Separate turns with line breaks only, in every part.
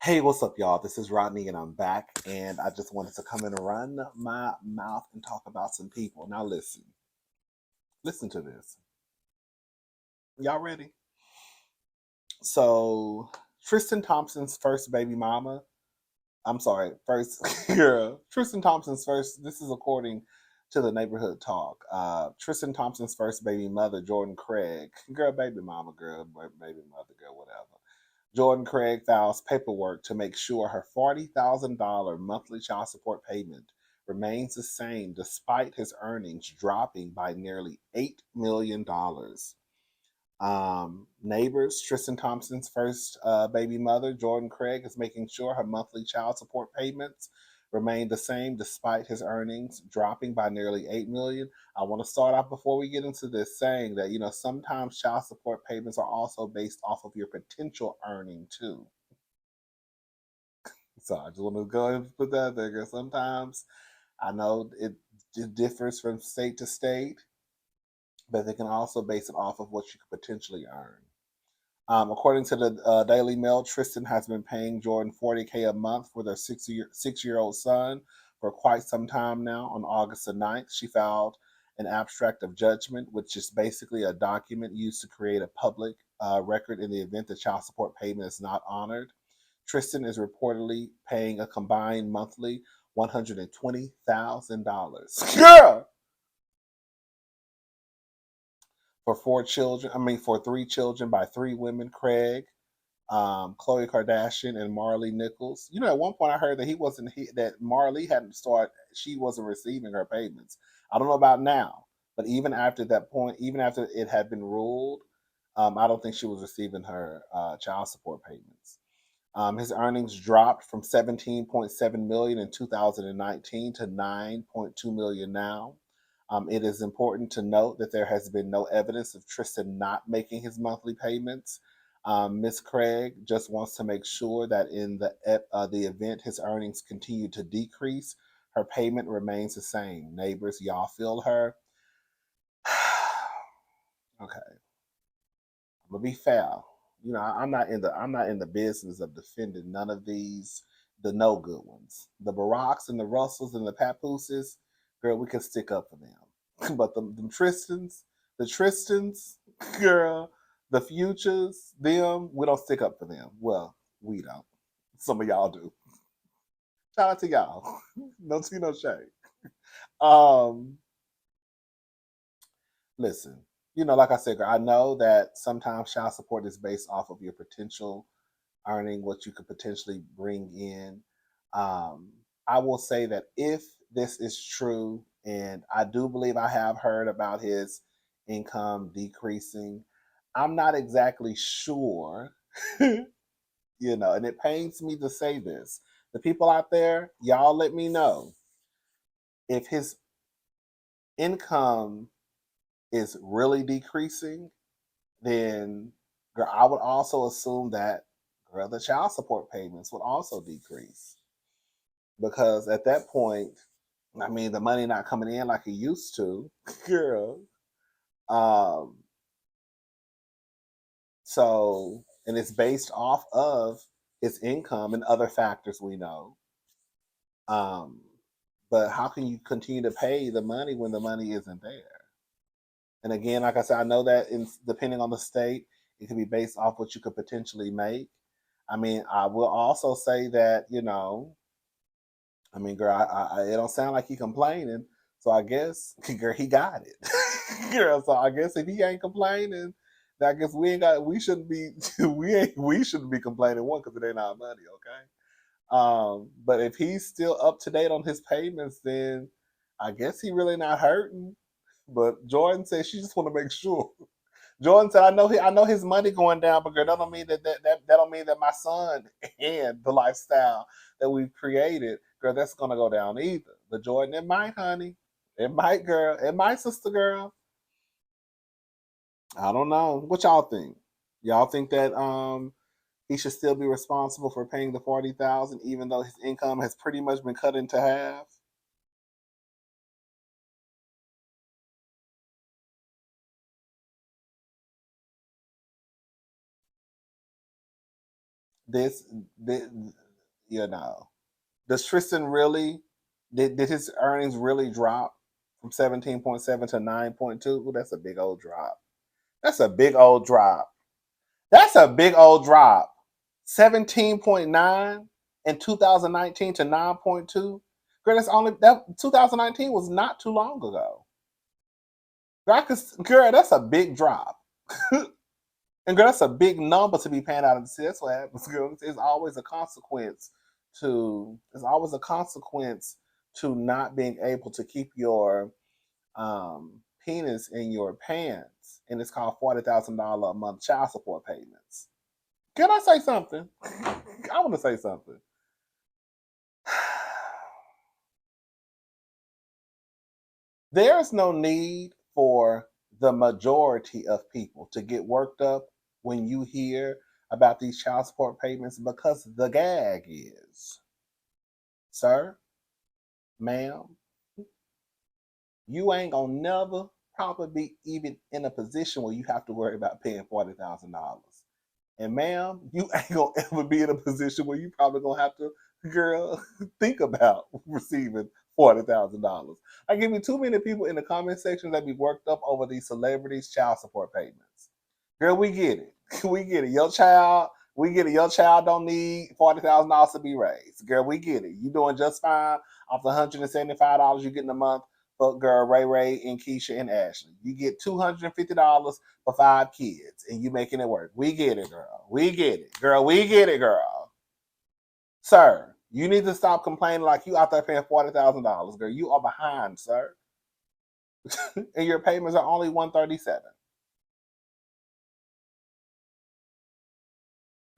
Hey, what's up, y'all? This is Rodney, and I'm back. And I just wanted to come and run my mouth and talk about some people. Now, listen to this. Y'all ready? So, Tristan Thompson's first baby mama. I'm sorry, first girl. Tristan Thompson's first. This is according to the Neighborhood Talk. Tristan Thompson's first baby mother, Jordan Craig. Girl, baby mama, girl, baby mother, girl, whatever. Jordan Craig files paperwork to make sure her $40,000 monthly child support payment remains the same despite his earnings dropping by nearly $8 million. Neighbors, Tristan Thompson's first baby mother, Jordan Craig, is making sure her monthly child support payments remain the same despite his earnings dropping by nearly $8 million. I want to start off before we get into this saying that, sometimes child support payments are also based off of your potential earning too. So I just want to go ahead and put that there because sometimes I know it differs from state to state, but they can also base it off of what you could potentially earn. According to the Daily Mail, Tristan has been paying Jordan $40K a month for their six-year-old son for quite some time now. On August the 9th, she filed an abstract of judgment, which is basically a document used to create a public record in the event the child support payment is not honored. Tristan is reportedly paying a combined monthly $120,000. Girl! For three children by three women, Craig, Khloe Kardashian, and Marley Nichols. At one point I heard that that Marley hadn't started. She wasn't receiving her payments. I don't know about now, but even after that point, even after it had been ruled, I don't think she was receiving her child support payments. His earnings dropped from 17.7 million in 2019 to 9.2 million now. It is important to note that there has been no evidence of Tristan not making his monthly payments. Miss Craig just wants to make sure that in the event his earnings continue to decrease, her payment remains the same. Neighbors, y'all feel her? Okay, I'm gonna be fair. I'm not in the business of defending none of these, the no good ones. The Baracks and the Russells and the Papooses, girl, we can stick up for them. But the Tristans, girl, the Futures, them, we don't stick up for them. Well, we don't. Some of y'all do. Shout out to y'all. No tea, no shade. Um, Listen, like I said, girl, I know that sometimes child support is based off of your potential earning, what you could potentially bring in. Um, I will say that if this is true, and I do believe I have heard about his income decreasing, I'm not exactly sure, and it pains me to say this. The people out there, y'all let me know if his income is really decreasing, then girl, I would also assume that girl, the child support payments would also decrease because at that point, I mean, the money not coming in like it used to, girl. Um, and it's based off of its income and other factors we know. Um, but how can you continue to pay the money when the money isn't there? And again, like I said, I know that depending on the state, it can be based off what you could potentially make. I mean, I will also say that I mean, girl, it don't sound like he complaining, so I guess girl, he got it, girl. So I guess if he ain't complaining, then I guess we shouldn't be, we shouldn't be complaining one because it ain't our money, okay? But if he's still up to date on his payments, then I guess he really not hurting. But Jordan said she just want to make sure. Jordan said, I know his money going down, but girl, that don't mean that don't mean that my son and the lifestyle that we've created, girl, that's gonna go down either. But Jordan, it might, honey. It might, girl. It might, sister girl. I don't know. What y'all think? Y'all think that he should still be responsible for paying the 40,000, even though his income has pretty much been cut into half? this, you know, does Tristan really, did his earnings really drop from 17.7 to 9.2? Ooh, that's a big old drop. That's a big old drop. That's a big old drop. 17.9 in 2019 to 9.2. Girl, that's only that 2019 was not too long ago. Girl, that's a big drop. And girl, that's a big number to be paying out of the sea. That's what happens, girl. It's always a consequence to not being able to keep your penis in your pants. And it's called $40,000 a month child support payments. Can I say something? I want to say something. There's no need for the majority of people to get worked up when you hear about these child support payments, because the gag is, sir, ma'am, you ain't gonna never probably be even in a position where you have to worry about paying $40,000. And ma'am, you ain't gonna ever be in a position where you probably gonna have to, girl, think about receiving $40,000. I give you too many people in the comment section that be worked up over these celebrities' child support payments. Girl, we get it. We get it. We get it. Your child don't need $40,000 to be raised. Girl, we get it. You doing just fine off the $175 you get in a month for girl Ray Ray and Keisha and Ashley. You get $250 for 5 kids and you making it work. We get it, girl. We get it. Girl, we get it, girl. Sir, you need to stop complaining like you out there paying $40,000. Girl, you are behind, sir. And your payments are only $137.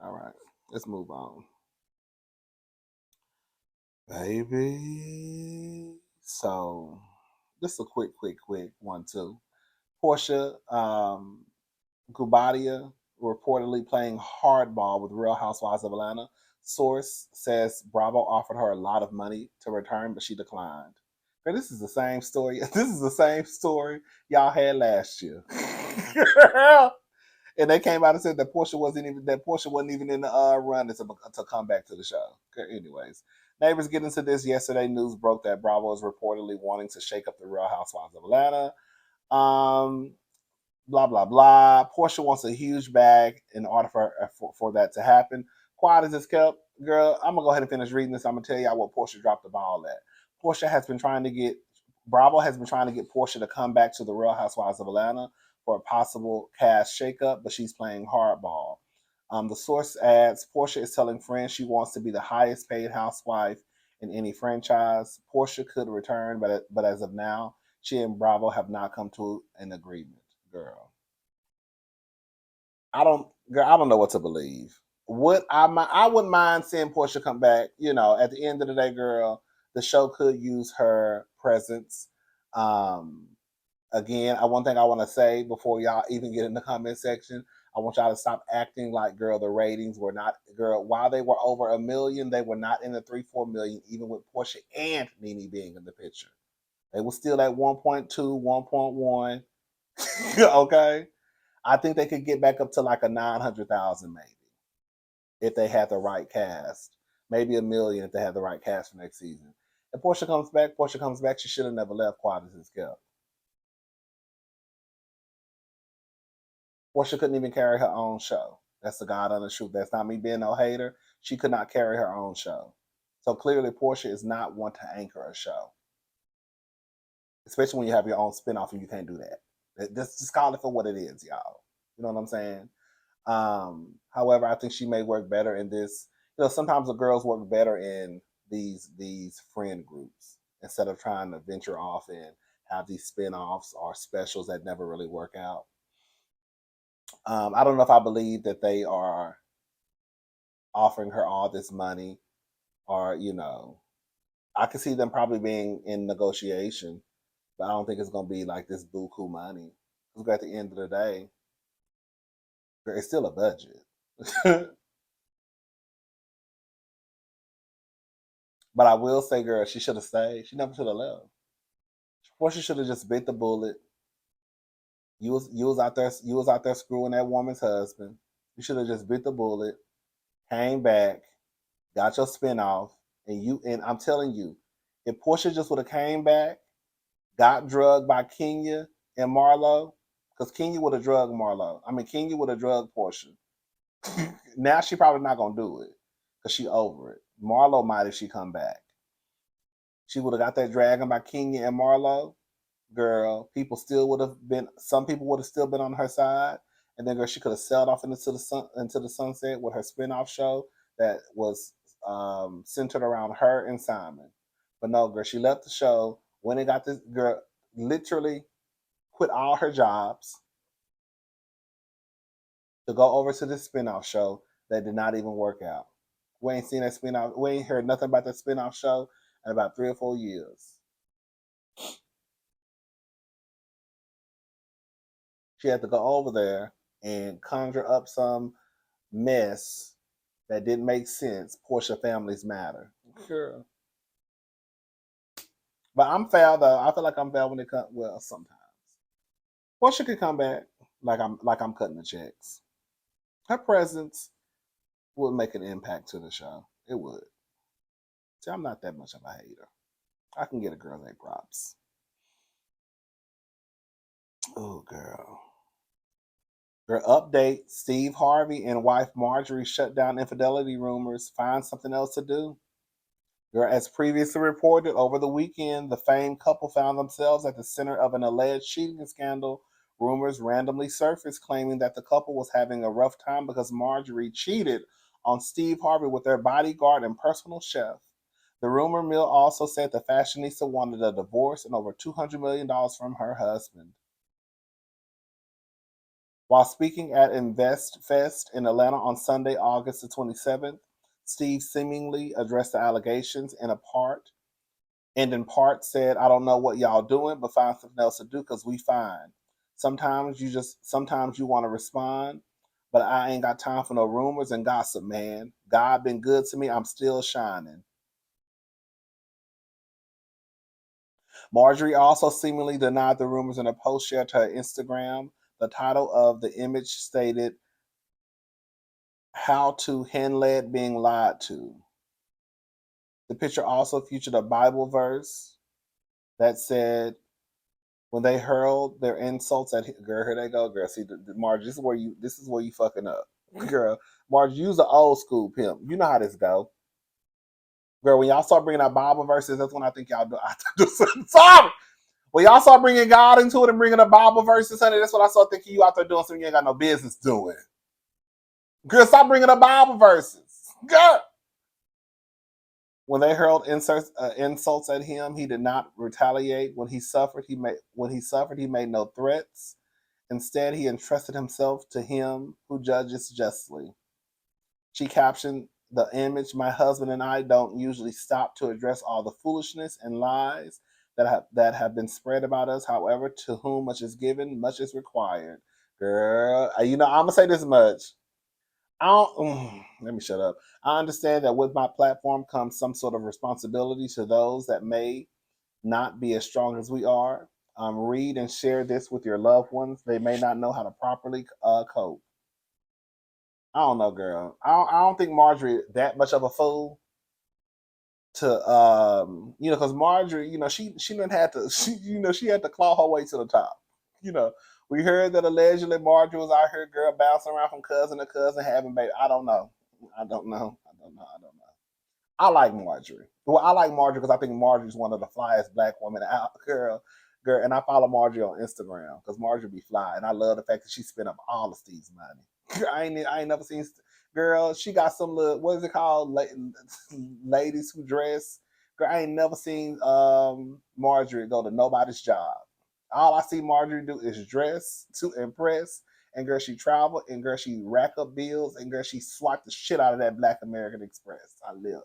All right, let's move on. Baby. So, just a quick 1-2. Porsha Gubadia reportedly playing hardball with Real Housewives of Atlanta. Source says Bravo offered her a lot of money to return, but she declined. Girl, this is the same story. This is the same story y'all had last year. Girl. And they came out and said that Porsha wasn't even in the run to come back to the show. Okay, anyways, neighbors get into this yesterday. News broke that Bravo is reportedly wanting to shake up the Real Housewives of Atlanta. Blah blah blah. Porsha wants a huge bag in order for that to happen. Quiet as it's kept, girl. I'm gonna go ahead and finish reading this. I'm gonna tell y'all what Porsha dropped the ball at. Bravo has been trying to get Porsha to come back to the Real Housewives of Atlanta for a possible cast shakeup, but she's playing hardball. The source adds Porsha is telling friends she wants to be the highest paid housewife in any franchise. Porsha could return, but as of now, she and Bravo have not come to an agreement. Girl, I don't know what to believe. I wouldn't mind seeing Porsha come back. You know, at the end of the day, girl, the show could use her presence. Um, Again, one thing I want to say before y'all even get in the comment section, I want y'all to stop acting like, girl, the ratings were not, girl, while they were over 1 million, they were not in the 3-4 million, even with Porsha and Nene being in the picture. They were still at 1.2, 1.1. Okay. I think they could get back up to like a 900,000 maybe if they had the right cast. Maybe 1 million if they had the right cast for next season. If Porsha comes back, she should have never left Quiet as It's Kept. Porsha couldn't even carry her own show. That's the God honest truth. That's not me being no hater. She could not carry her own show. So clearly, Porsha is not one to anchor a show, especially when you have your own spinoff and you can't do that. Just call it for what it is, y'all. You know what I'm saying? However, I think she may work better in this. You know, sometimes the girls work better in these friend groups instead of trying to venture off and have these spinoffs or specials that never really work out. I don't know if I believe that they are offering her all this money, or I could see them probably being in negotiation, but I don't think it's gonna be like this buku money. Because at the end of the day, it's still a budget. But I will say, girl, she should have stayed. She never should have left. Or she should have just bit the bullet. You was out there screwing that woman's husband. You should have just bit the bullet, came back, got your spinoff, and I'm telling you, if Porsha just would have came back, got drugged by Kenya and Marlo, because Kenya would have drugged Marlo. I mean, Kenya would have drugged Porsha. Now she probably not gonna do it because she over it. Marlo might if she come back. She would have got that dragon by Kenya and Marlo. Girl, people still would have been. Some people would have still been on her side, and then girl, she could have sailed off into the sunset with her spinoff show that was centered around her and Simon. But no, girl, she left the show when it got this girl literally quit all her jobs to go over to this spinoff show that did not even work out. We ain't seen that spinoff. We ain't heard nothing about that spinoff show in about 3 or 4 years. She had to go over there and conjure up some mess that didn't make sense. Porsha families matter. Sure. But I'm fair though. I feel like I'm fair when it comes. Well, sometimes Porsha could come back like I'm cutting the checks. Her presence would make an impact to the show. It would. See, I'm not that much of a hater. I can get a girl that props. Oh, girl. Your update: Steve Harvey and wife Marjorie shut down infidelity rumors. Find something else to do. As previously reported over the weekend, the famed couple found themselves at the center of an alleged cheating scandal. Rumors randomly surfaced claiming that the couple was having a rough time because Marjorie cheated on Steve Harvey with their bodyguard and personal chef. The rumor mill also said the fashionista wanted a divorce and over $200 million from her husband. While speaking at Invest Fest in Atlanta on Sunday, August the 27th, Steve seemingly addressed the allegations in part said, I don't know what y'all doing, but find something else to do because we fine. Sometimes you want to respond, but I ain't got time for no rumors and gossip, man. God been good to me. I'm still shining. Marjorie also seemingly denied the rumors in a post shared to her Instagram. The title of the image stated, How to Henled Being Lied to. The picture also featured a Bible verse that said, when they hurled their insults at girl, here they go, girl. See, Marge, this is where you fucking up, girl. Marge, use the old school pimp. You know how this go, girl. When y'all start bringing out Bible verses, that's when I think y'all do. I do something. Sorry. When y'all start bringing God into it and bringing the Bible verses, honey, that's what I start thinking you out there doing something you ain't got no business doing. Girl, stop bringing the Bible verses, girl. When they hurled insults at him, he did not retaliate. When he suffered, he made no threats. Instead, he entrusted himself to him who judges justly. She captioned the image, My husband and I don't usually stop to address all the foolishness and lies that have been spread about us. However, to whom much is given, much is required. Girl, I'm going to say this much. Let me shut up. I understand that with my platform comes some sort of responsibility to those that may not be as strong as we are. Read and share this with your loved ones. They may not know how to properly cope. I don't know, girl. I don't think Marjorie that much of a fool to because Marjorie, she didn't have to she had to claw her way to the top. You know, we heard that allegedly Marjorie was out here, girl, bouncing around from cousin to cousin, having baby. I don't know. I don't know. I like Marjorie. Well, I like Marjorie because I think Marjorie's one of the flyest black women out, girl. And I follow Marjorie on Instagram because Marjorie be fly, and I love the fact that she spent up all of Steve's money. I ain't never seen. Girl, she got some little, what is it called? Ladies who dress. Girl, I ain't never seen Marjorie go to nobody's job. All I see Marjorie do is dress to impress. And girl, she travel. And girl, she rack up bills. And girl, she swiped the shit out of that Black American Express. I live.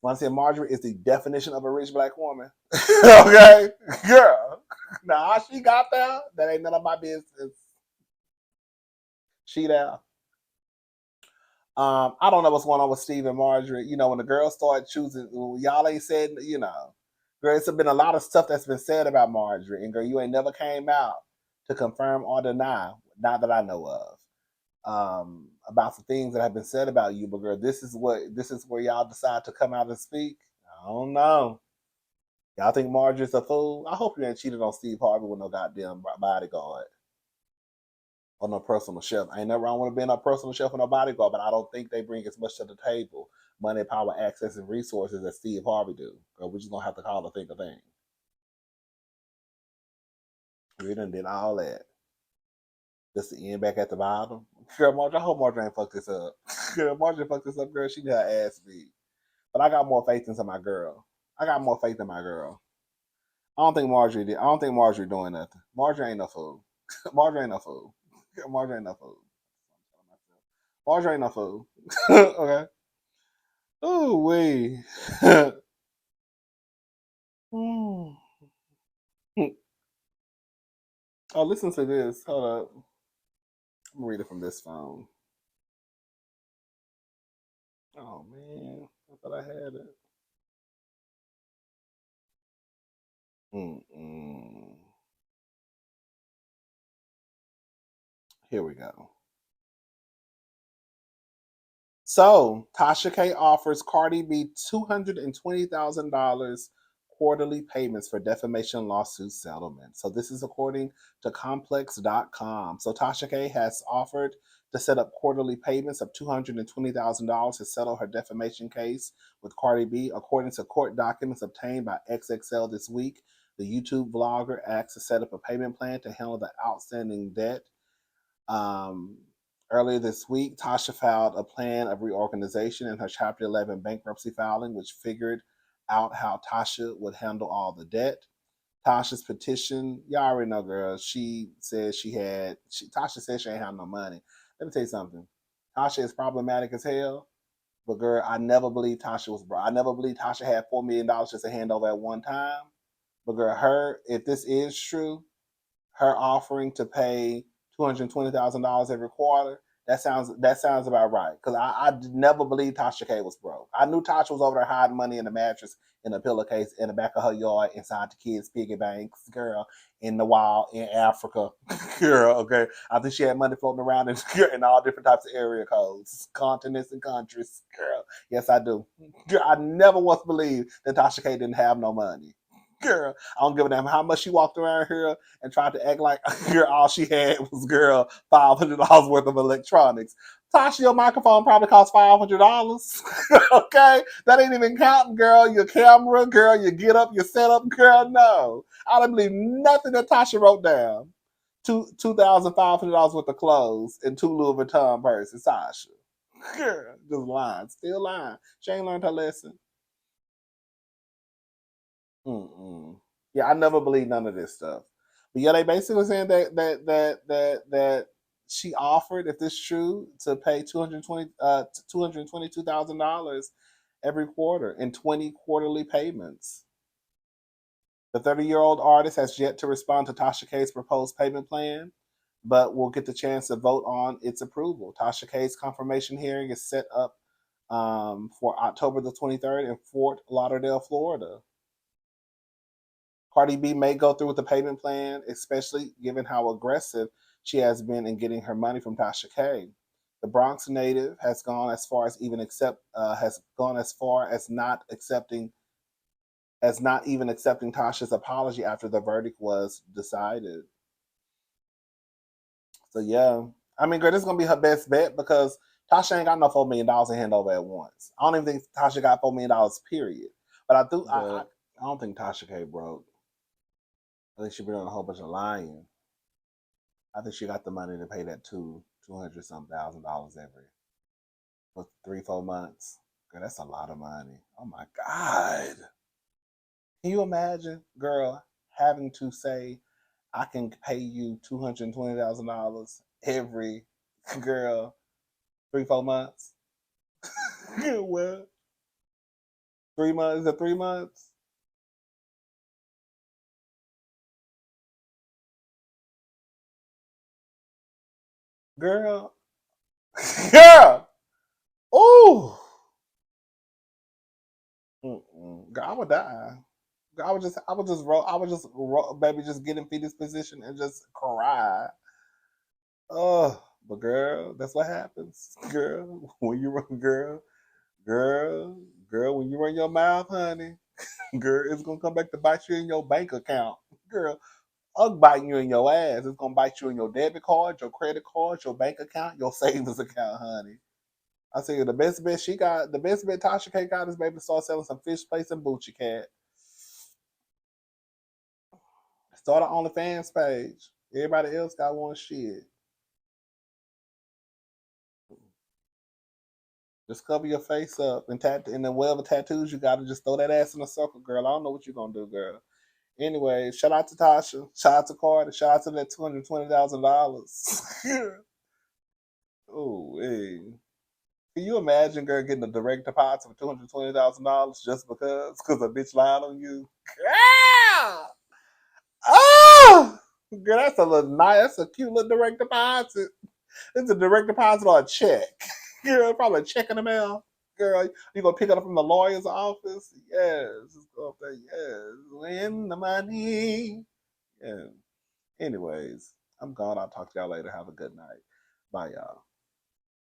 When I say Marjorie is the definition of a rich black woman. Okay? Girl. Now, how she got there, that ain't none of my business. She there. I don't know what's going on with Steve and Marjorie. When the girls start choosing, y'all ain't said, girl, it's been a lot of stuff that's been said about Marjorie. And girl, you ain't never came out to confirm or deny, not that I know of. about the things that have been said about you, but girl, this is where y'all decide to come out and speak. I don't know. Y'all think Marjorie's a fool? I hope you ain't cheated on Steve Harvey with no goddamn bodyguard or no personal chef. I ain't never wrong with being a personal chef or no bodyguard, but I don't think they bring as much to the table, money, power, access, and resources as Steve Harvey do. Girl, we're just gonna have to call a thing a thing. We done did all that. Just to end back at the bottom. Girl, Marjorie, I hope Marjorie ain't fucked this up. Girl, Marjorie fucked this up, girl. She need her ass beat. But I got more faith into my girl. I got more faith in my girl. I don't think Marjorie did. I don't think Marjorie doing nothing. Marjorie ain't no fool. Marjorie ain't no fool. Marjorie ain't no fool. Marjorie ain't no fool. Okay. Ooh wee. Oh, listen to this. Hold up. I'm gonna read it from this phone. Oh man, I thought I had it. Mm-mm. Here we go. So Tasha K offers Cardi B $220,000 quarterly payments for defamation lawsuit settlement. So this is according to complex.com. So Tasha K has offered to set up quarterly payments of $220,000 to settle her defamation case with Cardi B, according to court documents obtained by XXL this week. The YouTube vlogger asked to set up a payment plan to handle the outstanding debt. Earlier this week, Tasha filed a plan of reorganization in her Chapter 11 bankruptcy filing, which figured out how Tasha would handle all the debt. Tasha's petition, y'all already know, girl. She said Tasha said she ain't have no money. Let me tell you something. Tasha is problematic as hell, but girl, I never believed Tasha was broke. I never believed Tasha had $4 million just to hand over at one time. But girl, if this is true, her offering to pay $220,000 every quarter, that sounds about right. Because I never believed Tasha K was broke. I knew Tasha was over there hiding money in the mattress, in a pillowcase, in the back of her yard, inside the kids' piggy banks, girl, in the wild, in Africa, girl. Okay, I think she had money floating around in all different types of area codes, continents, and countries, girl. Yes, I do. Girl, I never once believed that Tasha K didn't have no money. Girl, I don't give a damn how much she walked around here and tried to act like girl, all she had was girl $500 worth of electronics. Tasha, your microphone probably cost $500. Okay, that ain't even counting, girl. Your camera, girl. Your get up, your setup, girl. No, I don't believe nothing that Tasha wrote down. $2,500 worth of clothes and 2 Louis Vuitton purses. Tasha, girl, just lying, still lying. She ain't learned her lesson. Mm-mm. Yeah, I never believed none of this stuff. But yeah, they basically saying that she offered, if this is true, to pay $222,000 every quarter in 20 quarterly payments. The 30-year-old artist has yet to respond to Tasha K's proposed payment plan, but will get the chance to vote on its approval. Tasha K's confirmation hearing is set up for October the 23rd in Fort Lauderdale, Florida. Cardi B may go through with the payment plan, especially given how aggressive she has been in getting her money from Tasha K. The Bronx native has gone as far as not even accepting Tasha's apology after the verdict was decided. So yeah, I mean, girl, this is gonna be her best bet because Tasha ain't got no $4 million in hand over at once. I don't even think Tasha got $4 million. Period. But I do. I don't think Tasha K broke. I think she been on a whole bunch of lying. I think she got the money to pay that $200-some thousand every for 3-4 months. Girl, that's a lot of money. Oh my God. Can you imagine, girl, having to say, I can pay you $220,000 every girl 3-4 months? Well, 3 months. Is it 3 months? Girl. Girl. Ooh. Girl, I would die. I would just roll, baby, just get in Fetus position and just cry. Oh, But girl, that's what happens. Girl, when you run girl, when you run your mouth, honey, girl, it's gonna come back to bite you in your bank account. Girl, I'll bite you in your ass. It's gonna bite you in your debit card, your credit card, your bank account, your savings account, honey. I tell you, the best bet Tasha K got is maybe to start selling some fish plates and Boochie Cat. Start an OnlyFans page. Everybody else got one shit. Just cover your face up and then whatever tattoos you got to just throw that ass in a circle, girl. I don't know what you're gonna do, girl. Anyway, shout out to Tasha, shout out to Cardi, shout out to that $220,000. Oh, hey. Can you imagine, girl, getting a direct deposit for $220,000 just because a bitch lied on you? Girl! Oh! Girl, that's a little nice, that's a cute little direct deposit. It's a direct deposit or a check. Girl, probably a check in the mail. Girl, you gonna pick it up from the lawyer's office? Yes. Just go up there, yes. Win the money. Yeah. Anyways, I'm gone. I'll talk to y'all later. Have a good night. Bye, y'all.